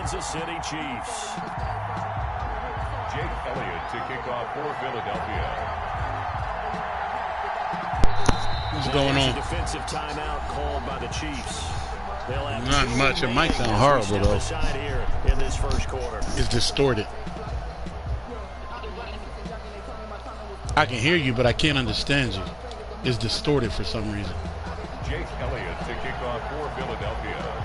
Kansas City Chiefs. Jake Elliott to kick off for Philadelphia. What's going on? Defensive timeout called by the Chiefs. Not much. It might sound horrible, though. Here in this first quarter. It's distorted. I can hear you, but I can't understand you. It's distorted for some reason. Jake Elliott to kick off for Philadelphia.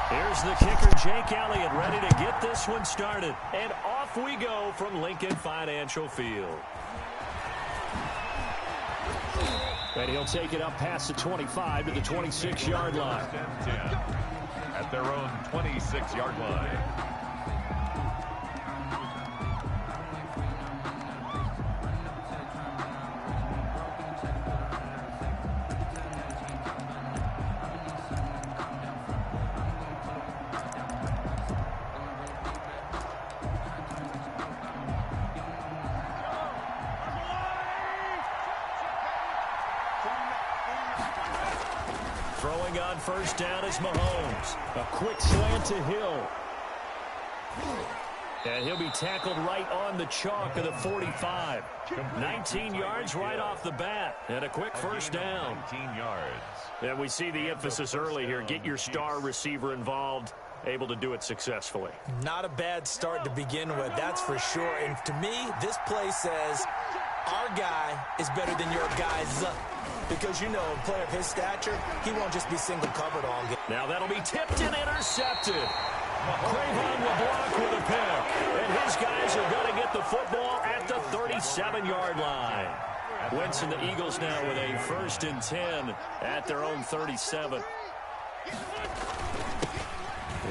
Here's the kicker, Jake Elliott, ready to get this one started. And off we go from Lincoln Financial Field. And he'll take it up past the 25 to the 26-yard line. 10-10 at their own 26-yard line. Throwing on first down is Mahomes. A quick slant to Hill. And he'll be tackled right on the chalk of the 45. 19 yards right off the bat. And a quick first down. 19 yards. And we see the emphasis early here. Get your star receiver involved. Able to do it successfully. Not a bad start to begin with, that's for sure. And to me, this play says our guy is better than your guy's. Because, you know, a player of his stature, he won't just be single covered all game. Now that'll be tipped and intercepted. Cravon will block with a pick. And his guys are going to get the football at the 37-yard line. Wentz and the Eagles now with a 1st and 10 at their own 37.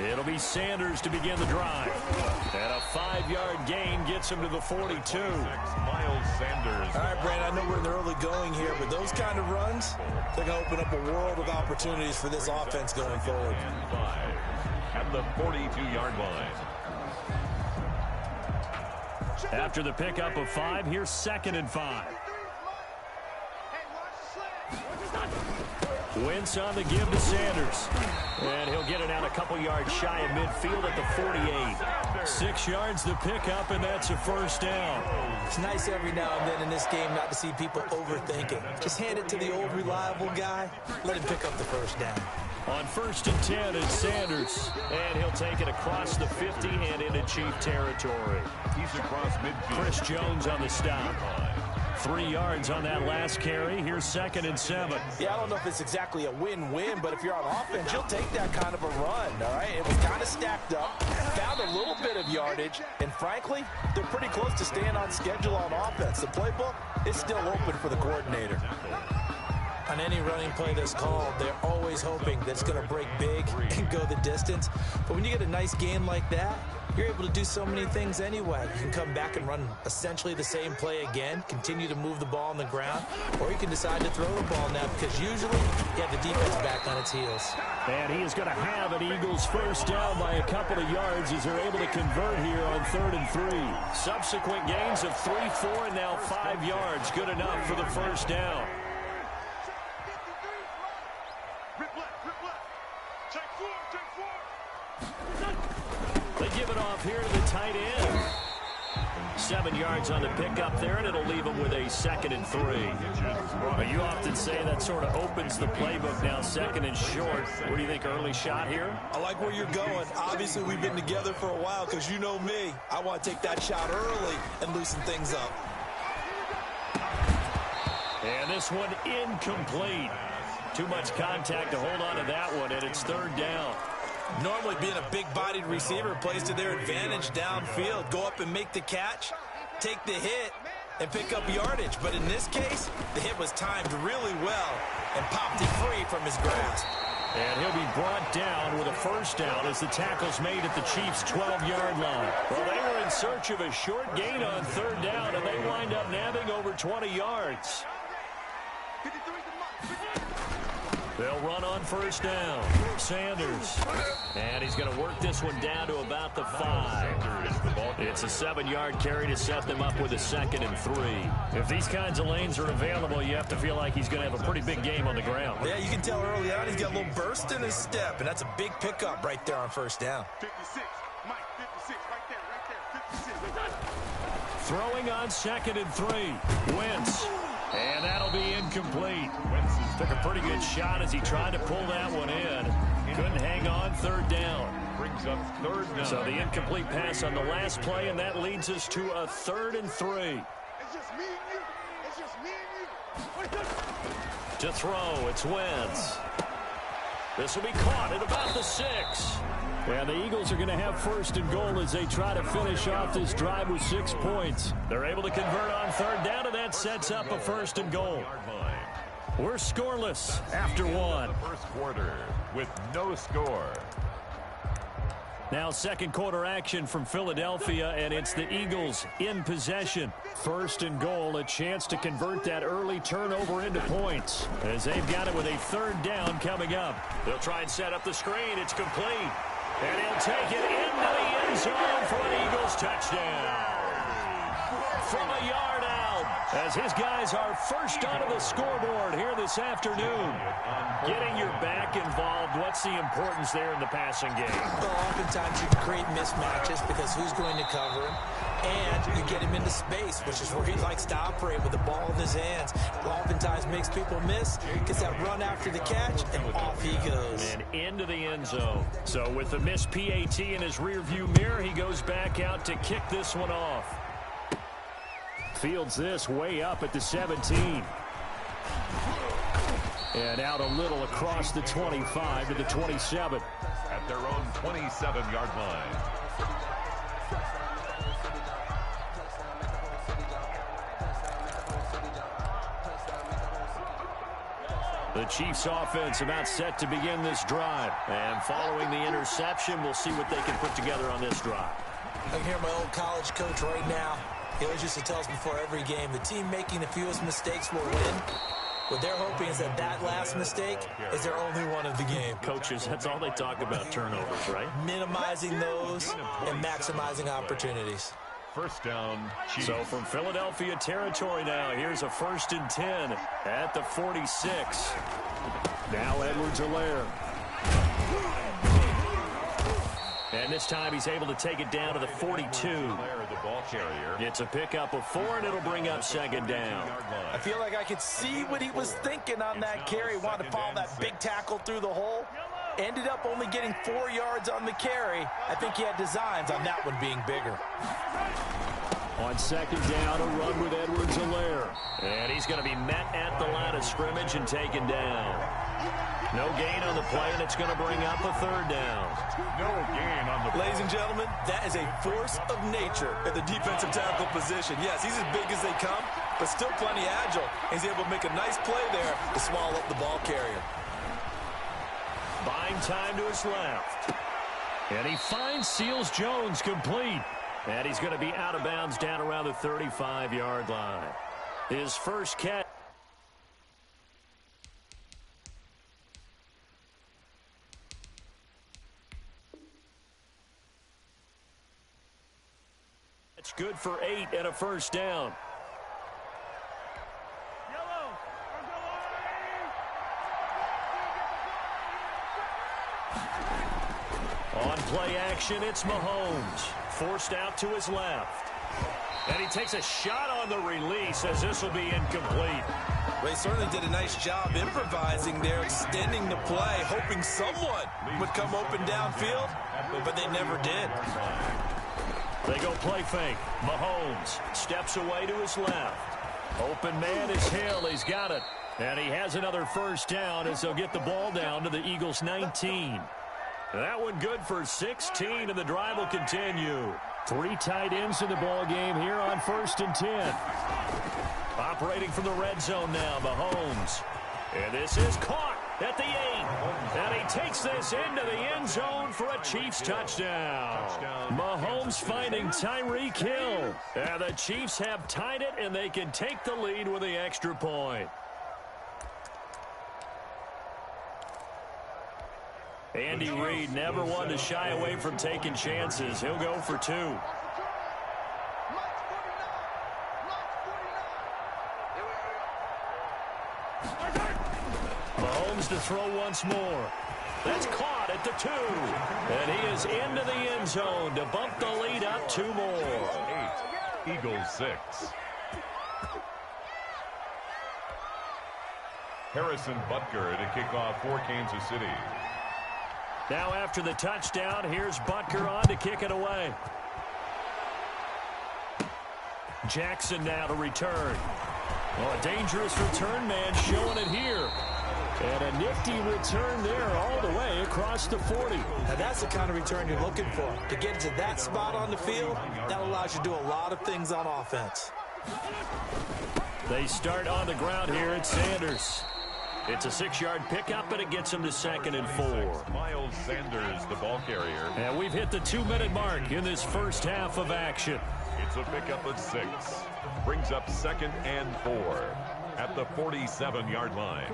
It'll be Sanders to begin the drive. And a 5-yard gain gets him to the 42. Miles Sanders. All right, Brandon, I know we're in the early going here, but those kind of runs, they're going to open up a world of opportunities for this offense going forward. And 5 at the 42-yard line. After the pickup of 5, here's 2nd and 5. Wentz on the give to Sanders. And he'll get it out a couple yards shy of midfield at the 48. 6 yards the pickup, and that's a first down. It's nice every now and then in this game not to see people overthink it. Just hand it to the old reliable guy. Let him pick up the first down. On 1st and 10, it's Sanders. And he'll take it across the 50 and into Chief territory. He's across midfield. Chris Jones on the stop. 3 yards on that last carry. Here's 2nd and 7. Yeah, I don't know if it's exactly a win-win, but if you're on offense, you'll take that kind of a run, all right? It was kind of stacked up, found a little bit of yardage, and frankly, they're pretty close to staying on schedule on offense. The playbook is still open for the coordinator. On any running play that's called, they're always hoping that it's going to break big and go the distance. But when you get a nice game like that, you're able to do so many things anyway. You can come back and run essentially the same play again, continue to move the ball on the ground, or you can decide to throw the ball now because usually you have the defense back on its heels. And he is going to have an Eagles first down by a couple of yards as they're able to convert here on 3rd and 3. Subsequent gains of 3, 4, and now 5 yards. Good enough for the first down. They give it off here to the tight end. 7 yards on the pickup there, and it'll leave them with a 2nd and 3. You often say that sort of opens the playbook now, 2nd and short. What do you think, early shot here? I like where you're going. Obviously, we've been together for a while because you know me. I want to take that shot early and loosen things up. And this one incomplete. Too much contact to hold on to that one, and it's 3rd down. Normally being a big-bodied receiver plays to their advantage downfield. Go up and make the catch, take the hit, and pick up yardage. But in this case, the hit was timed really well and popped it free from his grasp. And he'll be brought down with a first down as the tackle's made at the Chiefs' 12-yard line. Well, they were in search of a short gain on 3rd down, and they wind up nabbing over 20 yards. They'll run on first down. Sanders. And he's going to work this one down to about the 5. It's a 7-yard carry to set them up with a 2nd and 3. If these kinds of lanes are available, you have to feel like he's going to have a pretty big game on the ground. Yeah, you can tell early on he's got a little burst in his step, and that's a big pickup right there on first down. 56, Mike, 56, right there, 56. Throwing on 2nd and 3. Wentz. And that'll be incomplete. Took a pretty good shot as he tried to pull that one in. Couldn't hang on 3rd down. Brings up 3rd down. So the incomplete pass on the last play, and that leads us to a 3rd and 3. It's just me and you. It's just me and you. To throw, it's Wentz. This will be caught at about the 6. And the Eagles are going to have 1st and goal as they try to finish off this drive with 6 points. They're able to convert on 3rd down, and that sets up a 1st and goal. We're scoreless after 1. First quarter with no score. Now 2nd quarter action from Philadelphia, and it's the Eagles in possession. 1st and goal, a chance to convert that early turnover into points as they've got it with a 3rd down coming up. They'll try and set up the screen. It's complete. And he'll take it into the end zone for an Eagles touchdown. From a yard out, as his guys are first onto the scoreboard here this afternoon. Getting your back involved, what's the importance there in the passing game? Well, oftentimes you create mismatches because who's going to cover him, and you get him into space, which is where he likes to operate with the ball in his hands. Oftentimes makes people miss, gets that run after the catch, and off he goes. And into the end zone. So with the missed PAT in his rearview mirror, he goes back out to kick this one off. Fields this way up at the 17. And out a little across the 25 to the 27. At their own 27-yard line. The Chiefs offense about set to begin this drive. And following the interception, we'll see what they can put together on this drive. I can hear my old college coach right now. He always used to tell us before every game, the team making the fewest mistakes will win. What they're hoping is that that last mistake is their only one of the game. Coaches, that's all they talk about, turnovers, right? Minimizing those and maximizing opportunities. First down, Chiefs. So from Philadelphia territory now, here's a 1st and 10 at the 46. Now Edwards-Helaire. And this time he's able to take it down to the 42. It's a pickup of 4, and it'll bring up 2nd down. I feel like I could see what he was thinking on that carry. Wanted to follow that big tackle through the hole. Ended up only getting 4 yards on the carry. I think he had designs on that one being bigger. On 2nd down, a run with Edwards-Helaire. And he's going to be met at the line of scrimmage and taken down. No gain on the play, and it's going to bring up a 3rd down. No gain on the play. Ladies and gentlemen, that is a force of nature at the defensive tackle position. Yes, he's as big as they come, but still plenty agile. He's able to make a nice play there to swallow up the ball carrier. Buying time to his left. And he finds Seals Jones complete. And he's going to be out of bounds down around the 35-yard line. His first catch. It's good for 8 and a 1st down. On play action, it's Mahomes. Forced out to his left. And he takes a shot on the release as this will be incomplete. They certainly did a nice job improvising there, extending the play, hoping someone would come open downfield, but they never did. They go play fake. Mahomes steps away to his left. Open man is Hill. He's got it. And he has another 1st down as they'll get the ball down to the Eagles' 19. That one good for 16, and the drive will continue. 3 tight ends in the ball game here on 1st and 10. Operating from the red zone now, Mahomes. And this is caught at the 8. And he takes this into the end zone for a Chiefs touchdown. Mahomes finding Tyreek Hill. And the Chiefs have tied it, and they can take the lead with the extra point. Andy Reid never one to shy away from taking chances. He'll go for 2. Mahomes to throw once more. That's caught at the 2. And he is into the end zone to bump the lead up 2 more. 8. Eagles 6. Harrison Butker to kick off for Kansas City. Now after the touchdown, here's Butker on to kick it away. Jackson now to return. Well, a dangerous return man showing it here. And a nifty return there all the way across the 40. Now that's the kind of return you're looking for. To get to that spot on the field, that allows you to do a lot of things on offense. They start on the ground here at Sanders. It's a 6-yard pickup, and it gets him to 2nd and 4. Miles Sanders, the ball carrier. And we've hit the 2-minute mark in this first half of action. It's a pickup of 6. Brings up 2nd and 4 at the 47-yard line.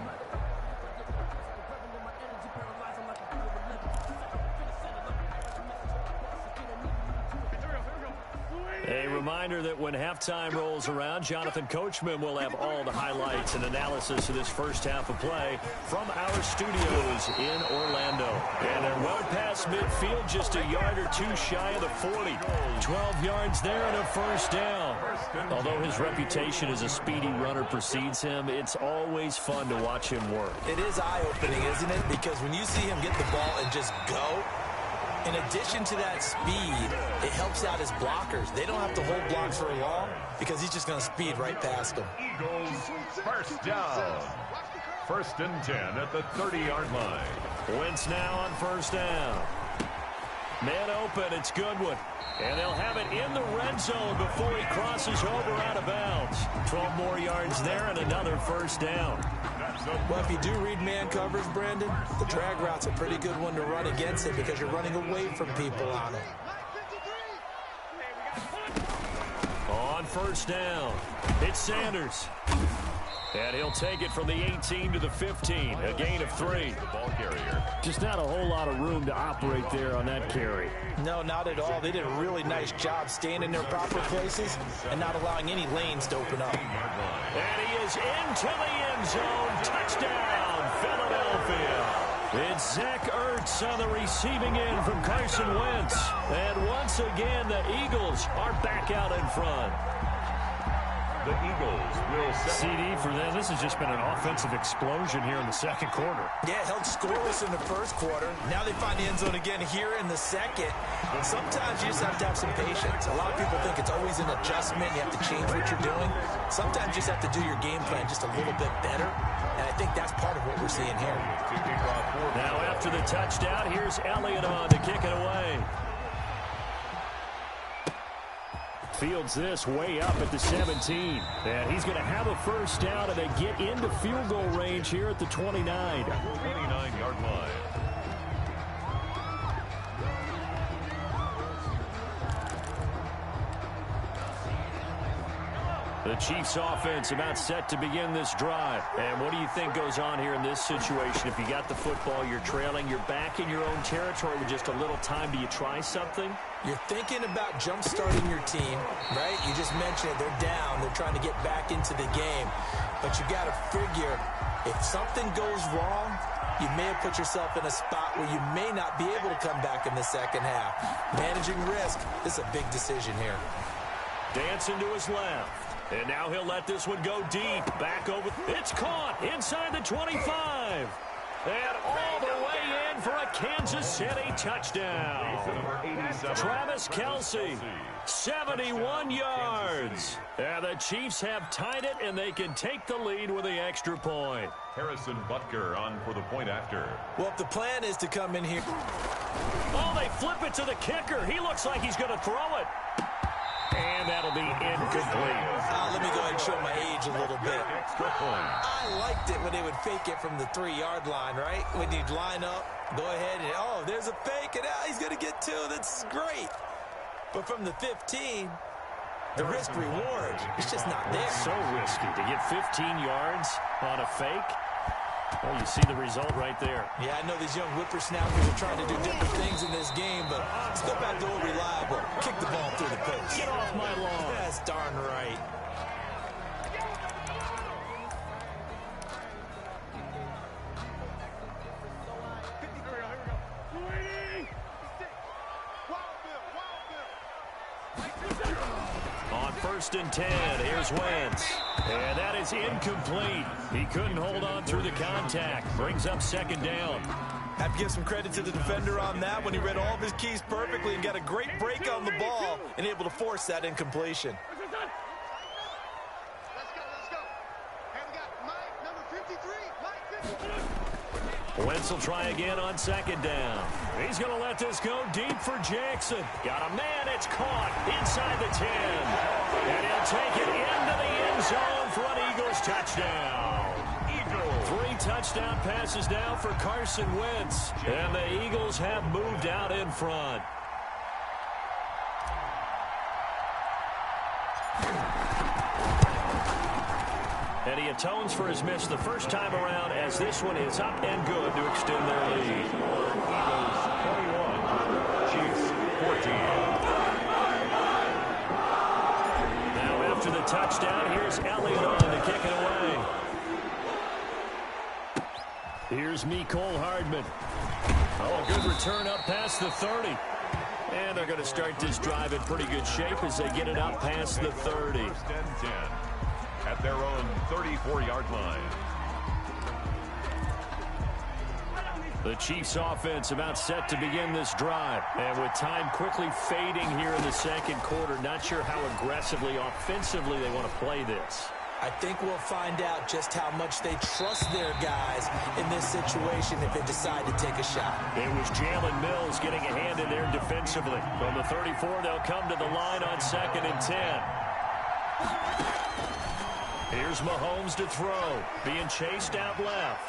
A reminder that when halftime rolls around, Jonathan Coachman will have all the highlights and analysis of this first half of play from our studios in Orlando. And they're well past midfield, just a yard or 2 shy of the 40. 12 yards there and a first down. Although his reputation as a speedy runner precedes him, it's always fun to watch him work. It is eye-opening, isn't it? Because when you see him get the ball and just go, in addition to that speed, it helps out his blockers. They don't have to hold blocks for long because he's just going to speed right past them. Eagles first down. 1st and 10 at the 30-yard line. Wentz now on first down. Man open, it's Goodwin. And they'll have it in the red zone before he crosses over out of bounds. 12 more yards there and another first down. Well, if you do read man coverage, Brandon, the drag route's a pretty good one to run against it because you're running away from people on it. On first down, it's Sanders. And he'll take it from the 18 to the 15, a gain of 3. The ball carrier. Just not a whole lot of room to operate there on that carry. No, not at all. They did a really nice job staying in their proper places and not allowing any lanes to open up. And he is into the end zone. Touchdown, Philadelphia. It's Zach Ertz on the receiving end from Carson Wentz. And once again, the Eagles are back out in front. The Eagles will CD for them. This has just been an offensive explosion here in the second quarter. Yeah, held scoreless in the first quarter. Now they find the end zone again here in the second. Sometimes you just have to have some patience. A lot of people think it's always an adjustment. You have to change what you're doing. Sometimes you just have to do your game plan just a little bit better. And I think that's part of what we're seeing here. Now after the touchdown, here's Elliott on to kick it away. Fields this way up at the 17. And he's going to have a first down, and they get into field goal range here at the 29. 29-yard line. The Chiefs offense about set to begin this drive. And what do you think goes on here in this situation? If you got the football, you're trailing, you're back in your own territory with just a little time. Do you try something? You're thinking about jump-starting your team, right? You just mentioned it. They're down. They're trying to get back into the game. But you got to figure, if something goes wrong, you may have put yourself in a spot where you may not be able to come back in the second half. Managing risk, this is a big decision here. Dancing to his left. And now he'll let this one go deep. Back over. It's caught inside the 25. And all the way in for a Kansas City touchdown. Travis Kelce, 71 yards. And the Chiefs have tied it, and they can take the lead with the extra point. Harrison Butker on for the point after. Well, if the plan is to come in here. Oh, they flip it to the kicker. He looks like he's going to throw it. And that'll be incomplete. Let me go ahead and show my age a little bit. Extra point. I liked it when they would fake it from the 3-yard line, right? When you'd line up, go ahead and, oh, there's a fake, and he's going to get 2. That's great. But from the 15, the risk-reward, it's just not there. So risky to get 15 yards on a fake. Well, you see the result right there. Yeah, I know these young whippersnappers are trying to do different things in this game, but still back to reliable. Kick the ball through the post. Get off my lawn. That's darn right. On 1st and 10, here's Wentz. And that is incomplete. He couldn't hold on through the contact. Brings up 2nd down. Have to give some credit to the defender on that when he read all of his keys perfectly and got a great break on the ball and able to force that incompletion. Let's go. And we got Mike, number 53. Mike 53. Wentz will try again on 2nd down. He's going to let this go deep for Jackson. Got a man. It's caught inside the 10. And he'll take it into the end zone for an Eagles touchdown. 3 touchdown passes now for Carson Wentz. And the Eagles have moved out in front. And he atones for his miss the first time around as this one is up and good to extend their lead. Eagles 21, Chiefs 14. Now after the touchdown, here's Elliott on to kick it away. Here's Mecole Hardman. Oh, a good return up past the 30. And they're going to start this drive in pretty good shape as they get it up past the 30. 1st and 10 at their own 34-yard line. The Chiefs offense about set to begin this drive. And with time quickly fading here in the 2nd quarter, not sure how aggressively, offensively they want to play this. I think we'll find out just how much they trust their guys in this situation if they decide to take a shot. It was Jalen Mills getting a hand in there defensively. From the 34, they'll come to the line on 2nd and 10. Here's Mahomes to throw. Being chased out left.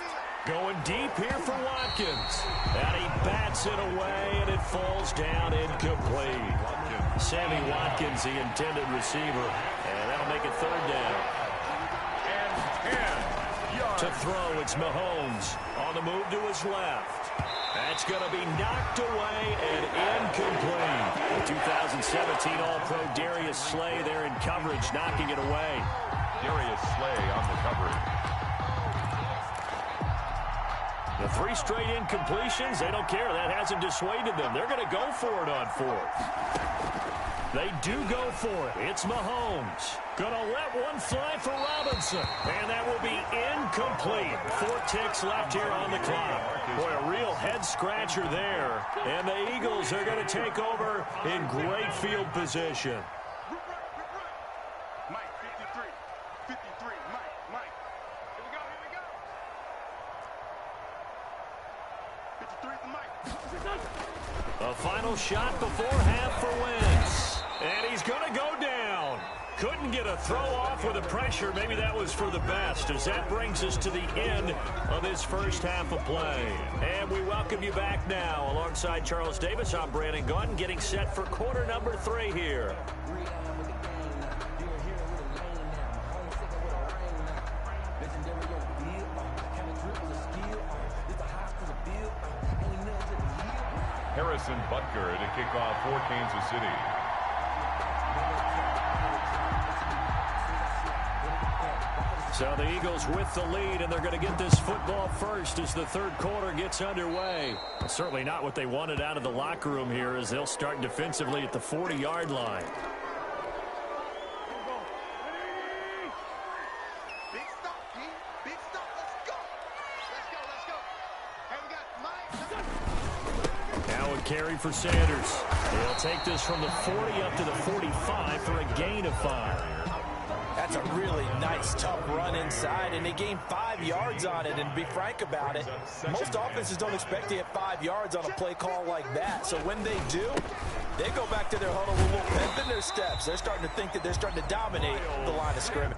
Going deep here for Watkins. And he bats it away, and it falls down incomplete. Sammy Watkins, the intended receiver. And that'll make it 3rd down. To throw, it's Mahomes on the move to his left. That's going to be knocked away and incomplete. The 2017 All-Pro Darius Slay there in coverage, knocking it away. Darius Slay on the coverage. The 3 straight incompletions, they don't care. That hasn't dissuaded them. They're going to go for it on 4th. They do go for it. It's Mahomes. Gonna let one fly for Robinson. And that will be incomplete. 4 ticks left here on the clock. Boy, a real head-scratcher there. And the Eagles are going to take over in great field position. Mike 53. 53. Mike. Here we go. 53 for Mike. A final shot before half for Wentz. And he's going to go down. Couldn't get a throw off with the pressure. Maybe that was for the best, as that brings us to the end of this first half of play. And we welcome you back now. Alongside Charles Davis, I'm Brandon Gunn, getting set for quarter number 3 here. Harrison Butker to kick off for Kansas City. So the Eagles with the lead, and they're going to get this football first as the 3rd quarter gets underway. Certainly not what they wanted out of the locker room here, as they'll start defensively at the 40-yard line. Big stop, King. Big stop. Let's go. And we got Mike. Now a carry for Sanders. They'll take this from the 40 up to the 45 for a gain of 5. That's a really nice, tough run inside, and they gained 5 yards on it. And to be frank about it, most offenses don't expect to get 5 yards on a play call like that. So when they do, they go back to their huddle with a little pep in their steps. They're starting to think that they're starting to dominate the line of scrimmage.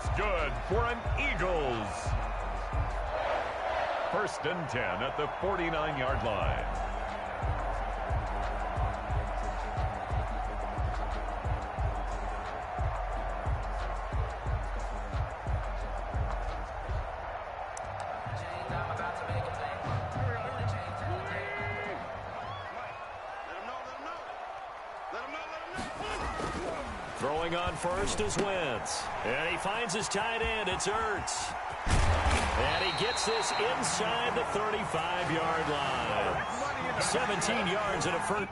It's good for an Eagles. 1st and 10 at the 49-yard line. Throwing on first is Wentz. And he finds his tight end. It's Ertz. And he gets this inside the 35-yard line. 17 yards and a first.